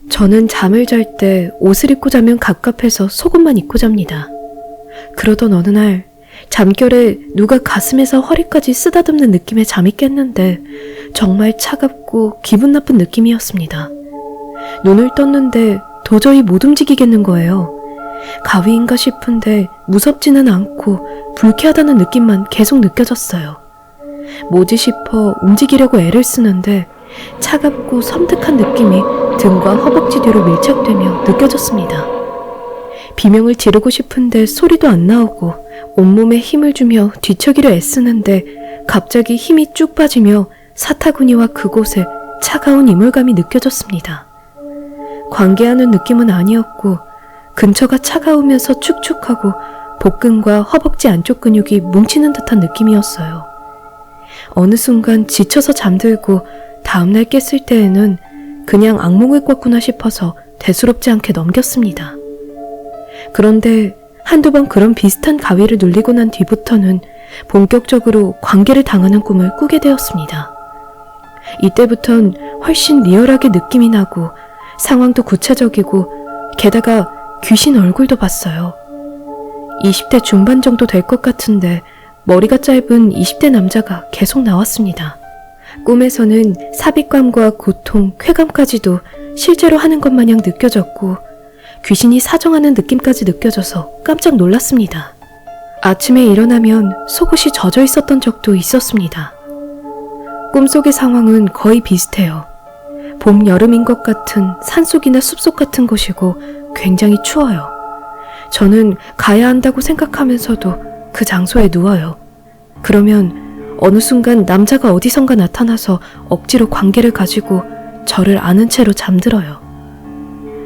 저는 잠을 잘 때 옷을 입고 자면 갑갑해서 속옷만 입고 잡니다. 그러던 어느 날 잠결에 누가 가슴에서 허리까지 쓰다듬는 느낌에 잠이 깼는데 정말 차갑고 기분 나쁜 느낌이었습니다. 눈을 떴는데 도저히 못 움직이겠는 거예요. 가위인가 싶은데 무섭지는 않고 불쾌하다는 느낌만 계속 느껴졌어요. 뭐지 싶어 움직이려고 애를 쓰는데 차갑고 섬뜩한 느낌이 등과 허벅지 뒤로 밀착되며 느껴졌습니다. 비명을 지르고 싶은데 소리도 안 나오고 온몸에 힘을 주며 뒤척이려 애쓰는데 갑자기 힘이 쭉 빠지며 사타구니와 그곳에 차가운 이물감이 느껴졌습니다. 관계하는 느낌은 아니었고 근처가 차가우면서 축축하고 복근과 허벅지 안쪽 근육이 뭉치는 듯한 느낌이었어요. 어느 순간 지쳐서 잠들고 다음날 깼을 때에는 그냥 악몽을 꿨구나 싶어서 대수롭지 않게 넘겼습니다. 그런데 한두 번 그런 비슷한 가위를 눌리고 난 뒤부터는 본격적으로 관계를 당하는 꿈을 꾸게 되었습니다. 이때부턴 훨씬 리얼하게 느낌이 나고 상황도 구체적이고 게다가 귀신 얼굴도 봤어요. 20대 중반 정도 될 것 같은데 머리가 짧은 20대 남자가 계속 나왔습니다. 꿈에서는 삽입감과 고통, 쾌감까지도 실제로 하는 것 마냥 느껴졌고 귀신이 사정하는 느낌까지 느껴져서 깜짝 놀랐습니다. 아침에 일어나면 속옷이 젖어 있었던 적도 있었습니다. 꿈속의 상황은 거의 비슷해요. 봄, 여름인 것 같은 산속이나 숲속 같은 곳이고 굉장히 추워요. 저는 가야 한다고 생각하면서도 그 장소에 누워요. 그러면 어느 순간 남자가 어디선가 나타나서 억지로 관계를 가지고 저를 안은 채로 잠들어요.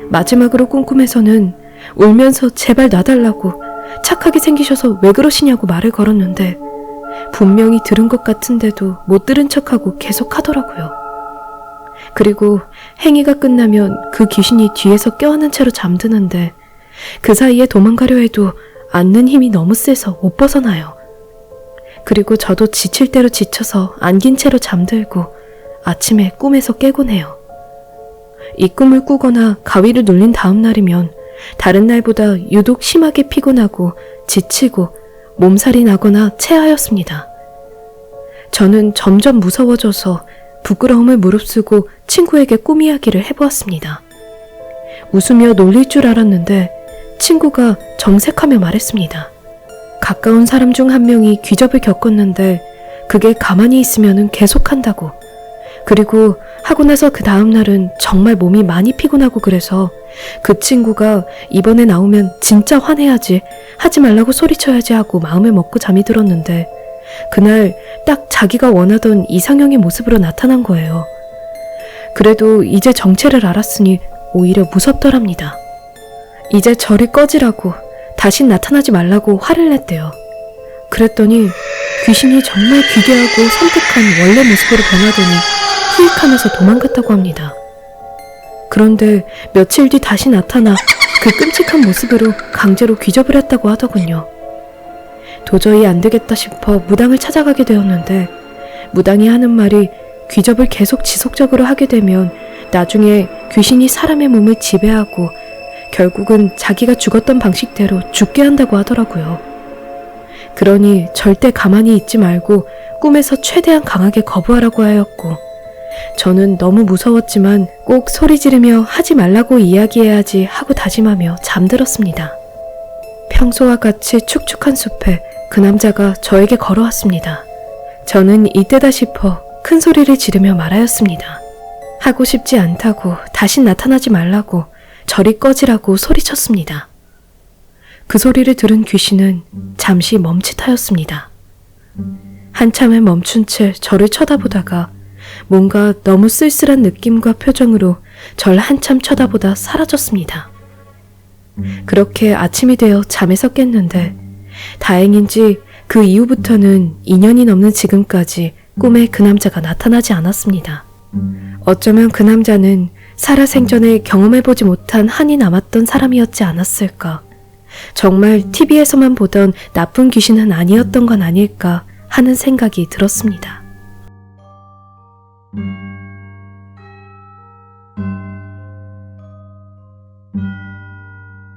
마지막으로 꿈에서는 울면서 제발 놔달라고 착하게 생기셔서 왜 그러시냐고 말을 걸었는데 분명히 들은 것 같은데도 못 들은 척하고 계속 하더라고요. 그리고 행위가 끝나면 그 귀신이 뒤에서 껴안은 채로 잠드는데 그 사이에 도망가려 해도 안는 힘이 너무 세서 못 벗어나요. 그리고 저도 지칠 대로 지쳐서 안긴 채로 잠들고 아침에 꿈에서 깨곤 해요. 이 꿈을 꾸거나 가위를 눌린 다음 날이면 다른 날보다 유독 심하게 피곤하고 지치고 몸살이 나거나 체하였습니다. 저는 점점 무서워져서 부끄러움을 무릅쓰고 친구에게 꿈 이야기를 해보았습니다. 웃으며 놀릴 줄 알았는데 친구가 정색하며 말했습니다. 가까운 사람 중 한 명이 귀접을 겪었는데 그게 가만히 있으면은 계속한다고. 그리고 하고 나서 그 다음 날은 정말 몸이 많이 피곤하고 그래서 그 친구가 이번에 나오면 진짜 화내야지, 하지 말라고 소리쳐야지 하고 마음을 먹고 잠이 들었는데 그날 딱 자기가 원하던 이상형의 모습으로 나타난 거예요. 그래도 이제 정체를 알았으니 오히려 무섭더랍니다. 이제 저를 꺼지라고, 다신 나타나지 말라고 화를 냈대요. 그랬더니 귀신이 정말 기괴하고 섬뜩한 원래 모습으로 변하더니 후익하면서 도망갔다고 합니다. 그런데 며칠 뒤 다시 나타나 그 끔찍한 모습으로 강제로 귀접을 했다고 하더군요. 도저히 안 되겠다 싶어 무당을 찾아가게 되었는데 무당이 하는 말이 귀접을 계속 지속적으로 하게 되면 나중에 귀신이 사람의 몸을 지배하고 결국은 자기가 죽었던 방식대로 죽게 한다고 하더라고요. 그러니 절대 가만히 있지 말고 꿈에서 최대한 강하게 거부하라고 하였고 저는 너무 무서웠지만 꼭 소리 지르며 하지 말라고 이야기해야지 하고 다짐하며 잠들었습니다. 평소와 같이 축축한 숲에 그 남자가 저에게 걸어왔습니다. 저는 이때다 싶어 큰 소리를 지르며 말하였습니다. 하고 싶지 않다고, 다시 나타나지 말라고, 저리 꺼지라고 소리쳤습니다. 그 소리를 들은 귀신은 잠시 멈칫하였습니다. 한참을 멈춘 채 저를 쳐다보다가 뭔가 너무 쓸쓸한 느낌과 표정으로 절 한참 쳐다보다 사라졌습니다. 그렇게 아침이 되어 잠에서 깼는데 다행인지 그 이후부터는 2년이 넘는 지금까지 꿈에 그 남자가 나타나지 않았습니다. 어쩌면 그 남자는 살아생전에 경험해보지 못한 한이 남았던 사람이었지 않았을까. 정말 TV에서만 보던 나쁜 귀신은 아니었던 건 아닐까 하는 생각이 들었습니다.